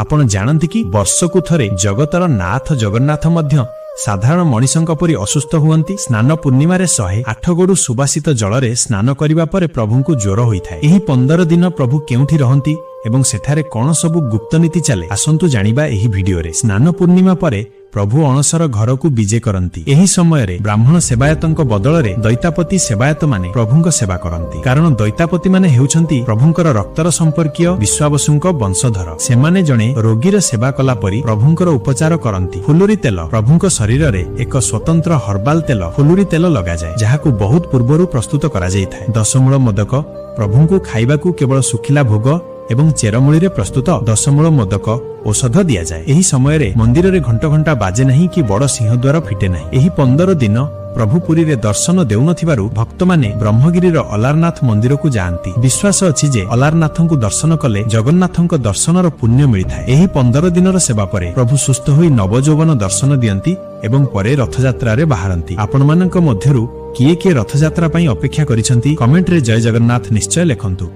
आपण जानती कि वर्षकु थरे जगतर नाथ जगन्नाथ मध्य साधारण मनिषंक परि असुस्थ हुअन्ति। स्नान पूर्णिमा रे 108 गोडु सुबासित जलरे स्नान करिबा परे प्रभुंकु ज्वर होइथाय। एही 15 दिन प्रभु केउठी रहंती एवं सेठारे कोन सबु गुप्त नीति चले आसंतु जानिबा एही भिडियो रे। स्नान पूर्णिमा परे प्रभु अणसर घर को विजे करती। एही समय रे ब्राह्मण सेवायतंक बदलरे दैतापति सेवायत माने प्रभुंक सेवा करती, कारण दैतापति माने हेउछंती प्रभुंकर रक्तर संपर्कीय विश्वावसुंक वंशधर। सेमाने जणे रोगीर सेवा कला परी प्रभुंकर उपचार करती। फुलुरी तेल प्रभुंक शरीर रे एक स्वतंत्र हर्बाल तेल फुलुरी तेल लगा जाए, जहाकु बहुत पूर्वरु प्रस्तुत करा जायथाय। दशमूल मोदक प्रभुंकु खाइबाकु केवल सुखिला भोग एवं चेरमूली रे प्रस्तुत दशमूल मोदक औषध दिया जाए। एही समय रे मंदिर रे घंटा घंटा बाजे नहीं कि बड़ सिंहद्वार फिटे नहीं। एही 15 दिन प्रभु पुरी रे दर्शन देउनथिबारु भक्त माने ब्रह्मगिरी रो अलारनाथ मंदिर को जाआंती। विश्वास अछि जे अलारनाथंकु दर्शन कले जगन्नाथंक दर्शनर पुण्य मिलिथाय। एही 15 दिनर सेवा परे प्रभु सुस्थ होई नवजौवन दर्शन दियंती एवं परे रथयात्रा रे बाहरंती। आपण मानक मध्यरु किए किए रथयात्रा पई अपेक्षा करिसंती कमेंट रे जय जगन्नाथ निश्चय लेखंतु।